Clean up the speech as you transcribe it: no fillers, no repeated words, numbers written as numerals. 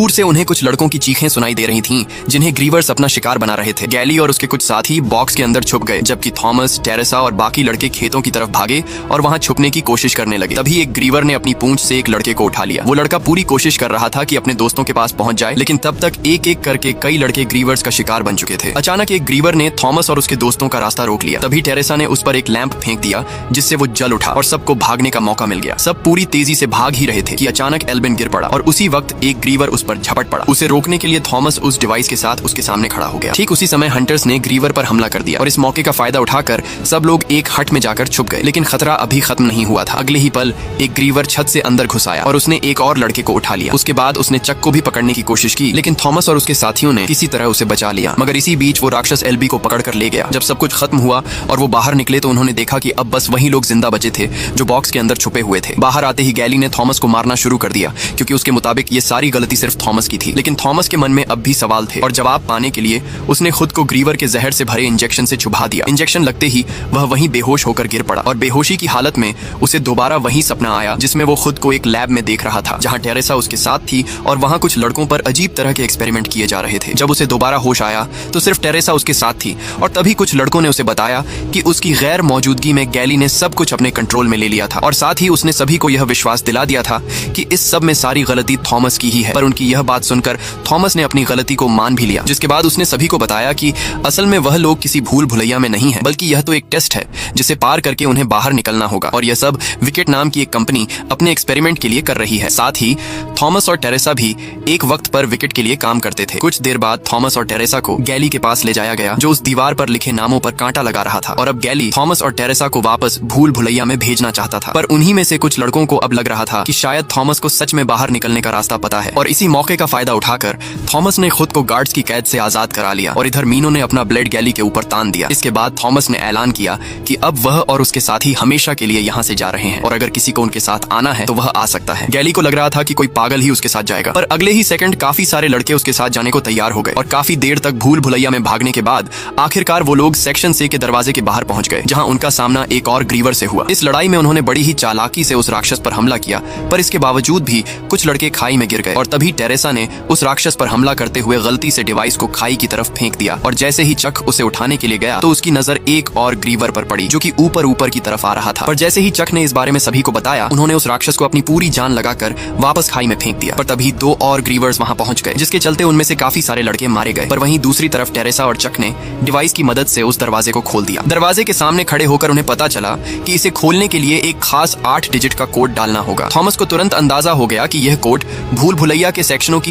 दूर से उन्हें कुछ लड़कों की चीखें सुनाई दे रही थीं, जिन्हें ग्रीवर्स अपना शिकार बना रहे थे। गैली और उसके कुछ साथी बॉक्स के अंदर छुप गए, जबकि थॉमस, टेरेसा और बाकी लड़के खेतों की तरफ भागे और वहां छुपने की कोशिश करने लगे। तभी एक ग्रीवर ने अपनी पूंछ से एक लड़के को उठा लिया। वो लड़का पूरी कोशिश कर रहा था कि अपने दोस्तों के पास पहुंच जाए, लेकिन तब तक एक एक करके कई लड़के ग्रीवर्स का शिकार बन चुके थे। अचानक एक ग्रीवर ने थॉमस और उसके दोस्तों का रास्ता रोक लिया। तभी टेरेसा ने उस पर एक लैंप फेंक दिया, जिससे वो जल उठा और सबको भागने का मौका मिल गया। सब पूरी तेजी से भाग ही रहे थे कि अचानक एल्बिन गिर पड़ा और उसी वक्त एक ग्रीवर उस पर झपट पड़ा। उसे रोकने के लिए थॉमस उस डिवाइस के साथ उसके सामने खड़ा हो गया। ठीक उसी समय हंटर्स ने ग्रीवर पर हमला कर दिया और इस मौके का फायदा उठाकर सब लोग एक हट में जाकर छुप गए। लेकिन खतरा अभी खत्म नहीं हुआ था। अगले ही पल एक ग्रीवर छत से अंदर घुस आया और उसने एक और लड़के को उठा लिया। उसके बाद उसने चक को भी पकड़ने की कोशिश की, लेकिन थॉमस और उसके साथियों ने किसी तरह उसे बचा लिया। मगर इसी बीच वो राक्षस एल्बी को पकड़कर ले गया। जब सब कुछ खत्म हुआ और वो बाहर निकले तो उन्होंने देखा कि अब बस वही लोग जिंदा बचे थे जो बॉक्स के अंदर छुपे हुए थे। बाहर आते ही गैली ने थॉमस को मारना शुरू कर दिया, क्योंकि उसके मुताबिक ये सारी गलती सिर्फ थॉमस की थी। लेकिन थॉमस के मन में अब भी सवाल थे और जवाब पाने के लिए उसने खुद को ग्रीवर के जहर से भरे इंजेक्शन से चुभा दिया। इंजेक्शन लगते ही वह वहीं बेहोश होकर गिर पड़ा और बेहोशी की हालत में उसे दोबारा वही सपना आया जिसमें वो खुद को एक लैब में देख रहा था, जहां टेरेसा उसके साथ थी और वहां कुछ लड़कों पर अजीब तरह के एक्सपेरिमेंट किए जा रहे थे। जब उसे दोबारा होश आया तो सिर्फ टेरेसा उसके साथ थी और तभी कुछ लड़कों ने उसे बताया कि उसकी गैर मौजूदगी में गैली ने सब कुछ अपने कंट्रोल में ले लिया था और साथ ही उसने सभी को यह विश्वास दिला दिया था कि इस सब में सारी गलती थॉमस की ही है। पर उनकी यह बात सुनकर थॉमस ने अपनी गलती को मान भी लिया, जिसके बाद उसने सभी को बताया कि असल में वह लोग किसी भूल भुलैया में नहीं है, बल्कि यह तो एक टेस्ट है जिसे पार करके उन्हें बाहर निकलना होगा और यह सब विकेट नाम की एक कंपनी अपने एक्सपेरिमेंट के लिए कर रही है। साथ ही थॉमस और टेरेसा भी एक वक्त पर विकेट के लिए काम करते थे। कुछ देर बाद थॉमस और टेरेसा को गैली के पास ले जाया गया, जो उस दीवार पर लिखे नामों पर कांटा लगा रहा था और अब गैली थॉमस और टेरेसा को वापस भूल भुलैया में भेजना चाहता था। पर उन्हीं में से कुछ लड़कों को अब लग रहा था कि शायद थॉमस को सच में बाहर निकलने का रास्ता पता है और इसी मौके का फायदा उठाकर थॉमस ने खुद को गार्ड्स की कैद से आजाद करा लिया और इधर मीनो ने अपना ब्लेड गैली के ऊपर तान दिया। इसके बाद थॉमस ने ऐलान किया कि अब वह और उसके साथी हमेशा के लिए यहाँ से जा रहे हैं और अगर किसी को उनके साथ आना है तो वह आ सकता है। गैली को लग रहा था कि कोई पागल ही उसके साथ जाएगा, पर अगले ही सेकंड काफी सारे लड़के उसके साथ जाने को तैयार हो गए और काफी देर तक भूल भुलैया में भागने के बाद आखिरकार वो लोग सेक्शन से के दरवाजे के बाहर पहुंच गए, जहां उनका सामना एक और ग्रीवर से हुआ। इस लड़ाई में उन्होंने बड़ी ही चालाकी से उस राक्षस पर हमला किया, पर इसके बावजूद भी कुछ लड़के खाई में गिर गए और तभी टेरेसा ने उस राक्षस पर हमला करते हुए गलती से डिवाइस को खाई की तरफ फेंक दिया और जैसे ही चक उसे उठाने के लिए गया तो उसकी नजर एक और ग्रीवर पर पड़ी, जो कि ऊपर ऊपर की तरफ आ रहा था। पर जैसे ही चक ने इस बारे में सभी को बताया, उन्होंने उस राक्षस को अपनी पूरी जान लगाकर वापस खाई में फेंक दिया। पर तभी दो और ग्रीवर्स वहां पहुंच गए, जिसके चलते उनमें से काफी सारे लड़के मारे गए। पर वहीं दूसरी तरफ टेरेसा और चक ने डिवाइस की मदद से उस दरवाजे को खोल दिया। दरवाजे के सामने खड़े होकर उन्हें पता चला कि इसे खोलने के लिए एक खास 8 डिजिट का कोड डालना होगा। थॉमस को तुरंत अंदाजा हो गया कि यह कोड भूल भुलैया के सेक्शनों की